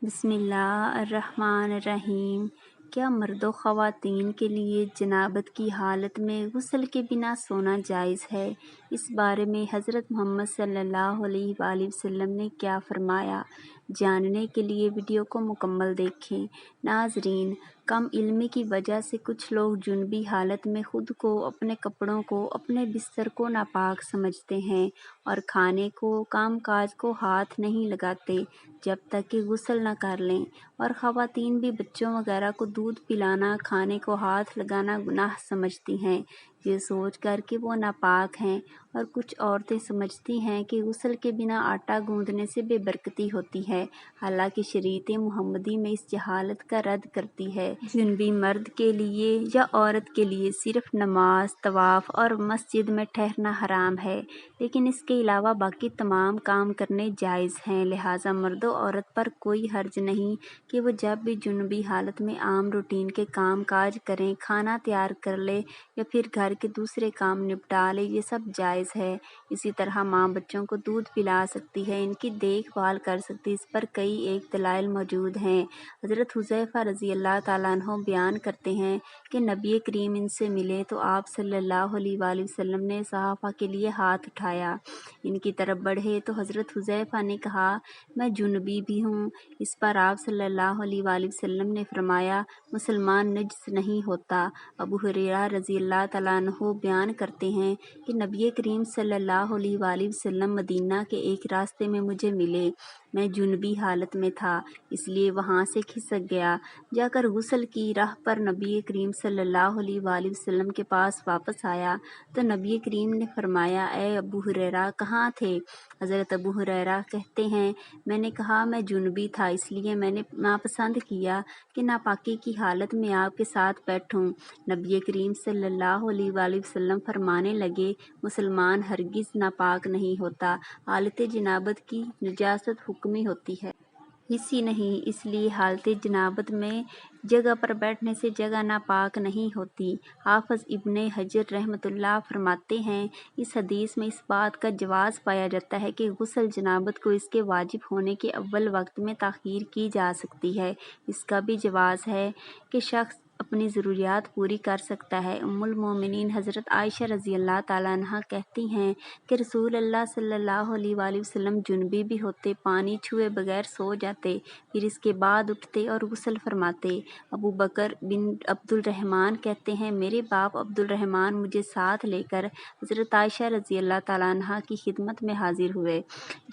بسم اللہ الرحمن الرحیم۔ کیا مرد و خواتین کے لیے جنابت کی حالت میں غسل کے بنا سونا جائز ہے؟ اس بارے میں حضرت محمد صلی اللہ علیہ وآلہ وسلم نے کیا فرمایا؟ جاننے کے لیے ویڈیو کو مکمل دیکھیں۔ ناظرین، کم علمی کی وجہ سے کچھ لوگ جنبی حالت میں خود کو، اپنے کپڑوں کو، اپنے بستر کو ناپاک سمجھتے ہیں اور کھانے کو، کام کاج کو ہاتھ نہیں لگاتے جب تک کہ غسل نہ کر لیں، اور خواتین بھی بچوں وغیرہ کو دودھ پلانا، کھانے کو ہاتھ لگانا گناہ سمجھتی ہیں، یہ سوچ کر کہ وہ ناپاک ہیں، اور کچھ عورتیں سمجھتی ہیں کہ غسل کے بنا آٹا گوندنے سے بے برکتی ہوتی ہے، حالانکہ شریعت محمدی میں اس جہالت کا رد کرتی ہے۔ جنبی مرد کے لیے یا عورت کے لیے صرف نماز، طواف اور مسجد میں ٹھہرنا حرام ہے، لیکن اس کے علاوہ باقی تمام کام کرنے جائز ہیں، لہٰذا مرد و عورت پر کوئی حرج نہیں کہ وہ جب بھی جنبی حالت میں عام روٹین کے کام کاج کریں، کھانا تیار کر لے یا پھر گھر کے دوسرے کام نپٹا لے، یہ سب جائز ہے۔ اسی طرح ماں بچوں کو دودھ پلا سکتی ہے، ان کی دیکھ بھال کر سکتی ہے، اس پر کئی ایک دلائل موجود ہیں۔ حضرت حذیفہ رضی اللہ تعالیٰ عنہ بیان کرتے ہیں کہ نبی کریم ان سے ملے تو آپ صلی اللہ علیہ وآلہ وسلم نے صحابہ کے لیے ہاتھ اٹھایا، ان کی طرف بڑھے تو حضرت حذیفہ نے کہا میں جنبی بھی ہوں۔ اس پر آپ صلی اللہ علیہ وآلہ وسلم نے فرمایا مسلمان نجس نہیں ہوتا۔ ابو ہریرہ رضی اللہ تعالیٰ عنہ بیان کرتے ہیں کہ نبی کریم صلی اللہ علیہ وآلہ وسلم مدینہ کے ایک راستے میں مجھے ملے، میں جنبی حالت میں تھا، اس لیے وہاں سے کھسک گیا، جا کر غسل کی، راہ پر نبی کریم صلی اللہ علیہ وآلہ وسلم کے پاس واپس آیا تو نبی کریم نے فرمایا اے ابو ہریرہ کہاں تھے؟ حضرت ابو ہریرہ کہتے ہیں میں نے کہا میں جنبی تھا، اس لیے میں نے ناپسند کیا کہ ناپاکی کی حالت میں آپ کے ساتھ بیٹھوں۔ نبی کریم صلی اللہ علیہ وآلہ وسلم فرمانے لگے مسلمان ہرگز ناپاک نہیں ہوتا، حالت جنابت کی نجاست حکمی ہوتی ہے، حسی نہیں، اس لیے حالت جنابت میں جگہ پر بیٹھنے سے جگہ ناپاک نہیں ہوتی۔ حافظ ابن حجر رحمۃ اللہ فرماتے ہیں اس حدیث میں اس بات کا جواز پایا جاتا ہے کہ غسل جنابت کو اس کے واجب ہونے کے اول وقت میں تاخیر کی جا سکتی ہے۔ اس کا بھی جواز ہے کہ شخص اپنی ضروریات پوری کر سکتا ہے۔ ام المومنین حضرت عائشہ رضی اللہ تعالیٰ عنہ کہتی ہیں کہ رسول اللہ صلی اللہ علیہ وآلہ وسلم جنبی بھی ہوتے، پانی چھوئے بغیر سو جاتے، پھر اس کے بعد اٹھتے اور غسل فرماتے۔ ابو بکر بن عبد الرحمن کہتے ہیں میرے باپ عبد الرحمن مجھے ساتھ لے کر حضرت عائشہ رضی اللہ تعالیٰ عنہ کی خدمت میں حاضر ہوئے۔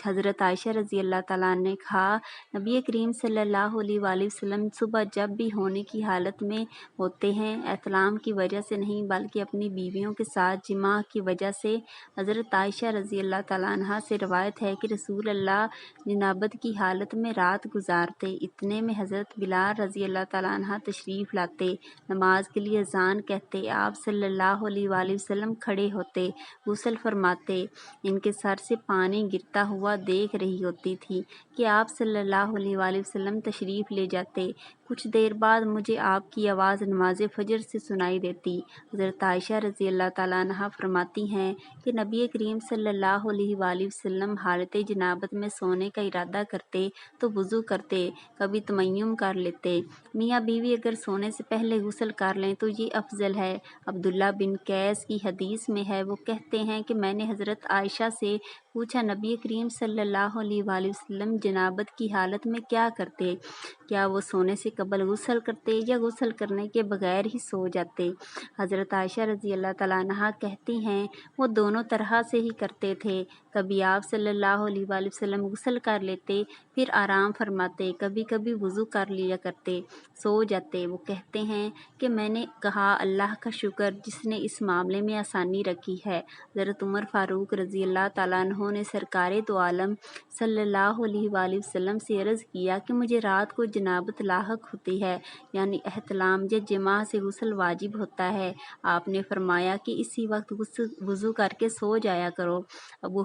حضرت عائشہ رضی اللہ تعالیٰ عنہ نے کہا نبی کریم صلی اللہ علیہ وآلہ وسلم صبح جب بھی ہونے کی حالت میں ہوتے ہیں، احتلام کی وجہ سے نہیں بلکہ اپنی بیویوں کے ساتھ جماع کی وجہ سے۔ حضرت عائشہ رضی اللہ تعالیٰ عنہ سے روایت ہے کہ رسول اللہ جنابت کی حالت میں رات گزارتے، اتنے میں حضرت بلال رضی اللہ تعالیٰ عنہ تشریف لاتے، نماز کے لیے اذان کہتے، آپ صلی اللہ علیہ وآلہ وسلم کھڑے ہوتے، غسل فرماتے، ان کے سر سے پانی گرتا ہوا دیکھ رہی ہوتی تھی کہ آپ صلی اللہ علیہ وآلہ وسلم تشریف لے جاتے، کچھ دیر بعد مجھے آپ کی آواز نماز فجر سے سنائی دیتی۔ حضرت عائشہ رضی اللہ تعالیٰ عنہ فرماتی ہیں کہ نبی کریم صلی اللہ علیہ وآلہ وسلم حالت جنابت میں سونے کا ارادہ کرتے تو وضو کرتے، کبھی تمیم کر لیتے۔ میاں بیوی اگر سونے سے پہلے غسل کر لیں تو یہ افضل ہے۔ عبداللہ بن قیس کی حدیث میں ہے، وہ کہتے ہیں کہ میں نے حضرت عائشہ سے پوچھا نبی کریم صلی اللہ علیہ وآلہ وسلم جنابت کی حالت میں کیا کرتے؟ کیا وہ سونے سے قبل غسل کرتے یا غسل کرنے کے بغیر ہی سو جاتے؟ حضرت عائشہ رضی اللہ تعالیٰ عنہ کہتی ہیں وہ دونوں طرح سے ہی کرتے تھے، کبھی آپ صلی اللہ علیہ وآلہ وسلم غسل کر لیتے پھر آرام فرماتے، کبھی کبھی وضو کر لیا کرتے، سو جاتے۔ وہ کہتے ہیں کہ میں نے کہا اللہ کا شکر جس نے اس معاملے میں آسانی رکھی ہے۔ حضرت عمر فاروق رضی اللہ تعالیٰ عنہ نے سرکار دو عالم صلی اللہ علیہ وآلہ وسلم سے عرض کیا کہ مجھے رات کو جنابت لاحق ہوتی ہے، یعنی احتلام یا جماع سے غسل واجب ہوتا ہے۔ آپ نے فرمایا کہ اسی وقت وضو کر کے سو جایا کرو۔ ابو